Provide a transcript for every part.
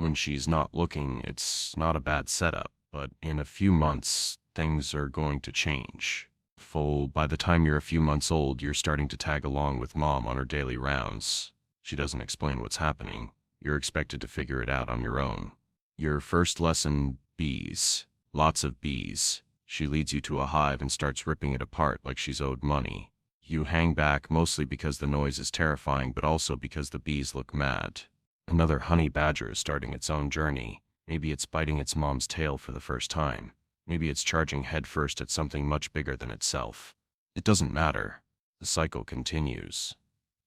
When she's not looking, it's not a bad setup, but in a few months, things are going to change. By the time you're a few months old, you're starting to tag along with mom on her daily rounds. She doesn't explain what's happening. You're expected to figure it out on your own. Your first lesson, bees. Lots of bees. She leads you to a hive and starts ripping it apart like she's owed money. You hang back mostly because the noise is terrifying, but also because the bees look mad. Another honey badger is starting its own journey. Maybe it's biting its mom's tail for the first time. Maybe it's charging headfirst at something much bigger than itself. It doesn't matter. The cycle continues,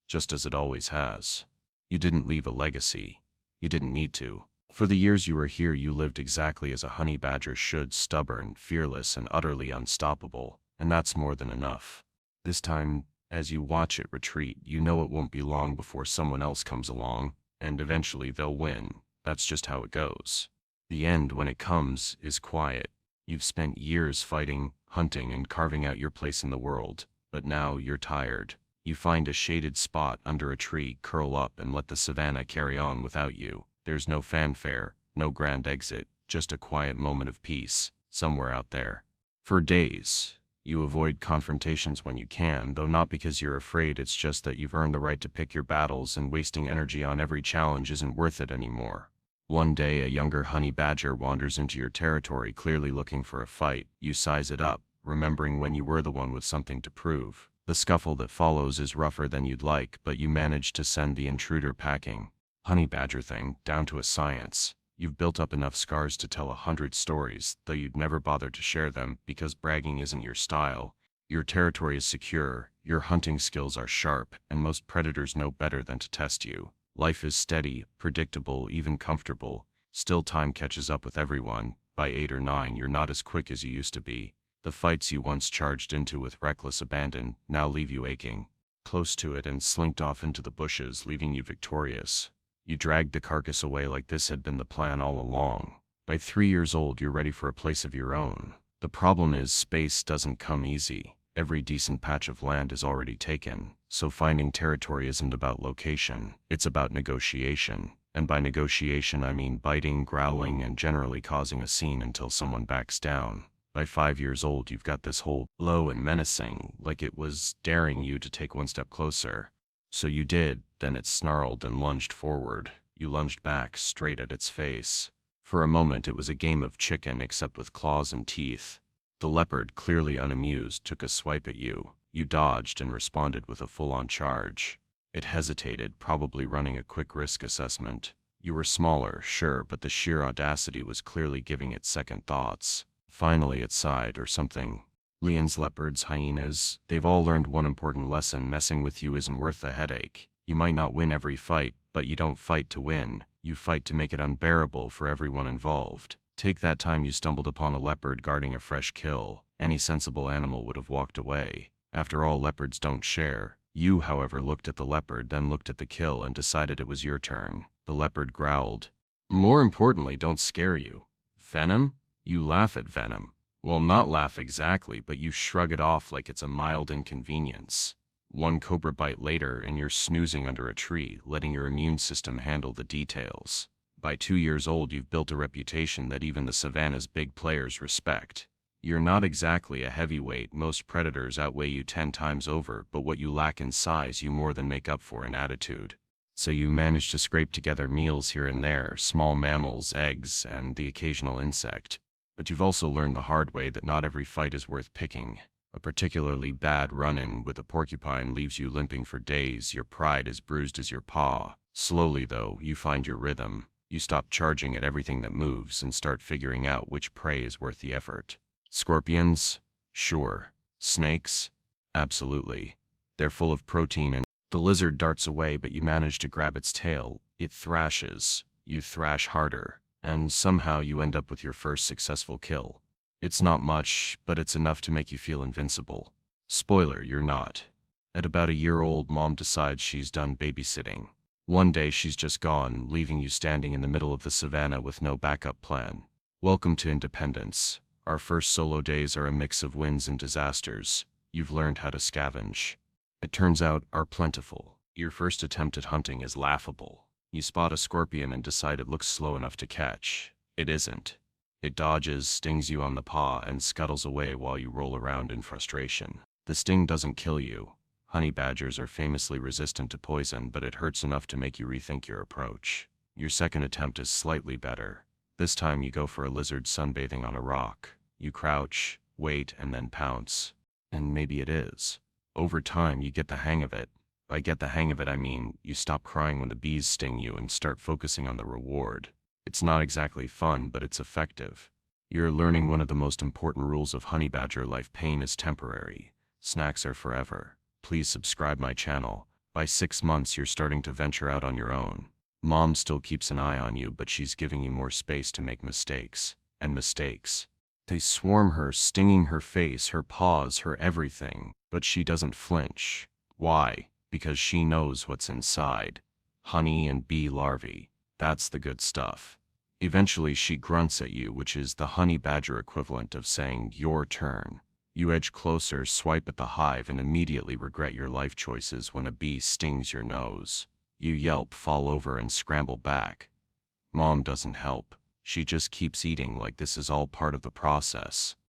just as it always has. You didn't leave a legacy. You didn't need to. For the years you were here, you lived exactly as a honey badger should, stubborn, fearless, and utterly unstoppable, and that's more than enough. This time, as you watch it retreat, you know it won't be long before someone else comes along, and eventually they'll win. That's just how it goes. The end, when it comes, is quiet. You've spent years fighting, hunting, and carving out your place in the world, but now you're tired. You find a shaded spot under a tree, curl up, and let the savannah carry on without you. There's no fanfare, no grand exit, just a quiet moment of peace, somewhere out there. For days, you avoid confrontations when you can, though not because you're afraid, it's just that you've earned the right to pick your battles, and wasting energy on every challenge isn't worth it anymore. One day, a younger honey badger wanders into your territory, clearly looking for a fight. You size it up, remembering when you were the one with something to prove. The scuffle that follows is rougher than you'd like, but you manage to send the intruder packing. Honey badger thing, down to a science. You've built up enough scars to tell 100 stories, though you'd never bother to share them because bragging isn't your style. Your territory is secure, your hunting skills are sharp, and most predators know better than to test you. Life is steady, predictable, even comfortable. Still, time catches up with everyone. By 8 or 9, you're not as quick as you used to be. The fights you once charged into with reckless abandon now leave you aching. Close to it and slinked off into the bushes, leaving you victorious. You dragged the carcass away like this had been the plan all along. By 3 years old, you're ready for a place of your own. The problem is, space doesn't come easy. Every decent patch of land is already taken, so finding territory isn't about location, it's about negotiation. And by negotiation I mean biting, growling, and generally causing a scene until someone backs down. By 5 years old, you've got this whole low and menacing, like it was daring you to take one step closer. So you did, then it snarled and lunged forward. You lunged back, straight at its face. For a moment it was a game of chicken, except with claws and teeth. The leopard, clearly unamused, took a swipe at you. You dodged and responded with a full-on charge. It hesitated, probably running a quick risk assessment. You were smaller, sure, but the sheer audacity was clearly giving it second thoughts. Finally it sighed, or something. Lions, leopards, hyenas, they've all learned one important lesson: messing with you isn't worth the headache. You might not win every fight, but you don't fight to win. You fight to make it unbearable for everyone involved. Take that time you stumbled upon a leopard guarding a fresh kill. Any sensible animal would have walked away. After all, leopards don't share. You, however, looked at the leopard, then looked at the kill, and decided it was your turn. The leopard growled. More importantly, don't scare you. Venom? You laugh at venom. Well, not laugh exactly, but you shrug it off like it's a mild inconvenience. One cobra bite later, and you're snoozing under a tree, letting your immune system handle the details. By 2 years old, you've built a reputation that even the savannah's big players respect. You're not exactly a heavyweight. Most predators outweigh you 10 times over, but what you lack in size you more than make up for in attitude. So you manage to scrape together meals here and there, small mammals, eggs, and the occasional insect. But you've also learned the hard way that not every fight is worth picking. A particularly bad run-in with a porcupine leaves you limping for days, your pride as bruised as your paw. Slowly, though, you find your rhythm. You stop charging at everything that moves and start figuring out which prey is worth the effort. Scorpions? Sure. Snakes? Absolutely. They're full of protein, and the lizard darts away, but you manage to grab its tail. It thrashes. You thrash harder, and somehow you end up with your first successful kill. It's not much, but it's enough to make you feel invincible. Spoiler, you're not. At about a year old, Mom decides she's done babysitting. One day she's just gone, leaving you standing in the middle of the savannah with no backup plan. Welcome to independence. Our first solo days are a mix of wins and disasters. You've learned how to scavenge. It turns out, are plentiful. Your first attempt at hunting is laughable. You spot a scorpion and decide it looks slow enough to catch. It isn't. It dodges, stings you on the paw, and scuttles away while you roll around in frustration. The sting doesn't kill you. Honey badgers are famously resistant to poison, but it hurts enough to make you rethink your approach. Your second attempt is slightly better. This time you go for a lizard sunbathing on a rock. You crouch, wait, and then pounce. And maybe it is. Over time, you get the hang of it. By get the hang of it, I mean you stop crying when the bees sting you and start focusing on the reward. It's not exactly fun, but it's effective. You're learning one of the most important rules of honey badger life: pain is temporary. Snacks are forever. Please subscribe my channel. By 6 months, you're starting to venture out on your own. Mom still keeps an eye on you, but she's giving you more space to make mistakes. And mistakes. They swarm her, stinging her face, her paws, her everything. But she doesn't flinch. Why? Because she knows what's inside. Honey and bee larvae. That's the good stuff. Eventually she grunts at you, which is the honey badger equivalent of saying, "Your turn." You edge closer, swipe at the hive, and immediately regret your life choices when a bee stings your nose. You yelp, fall over, and scramble back. Mom doesn't help. She just keeps eating like this is all part of the process.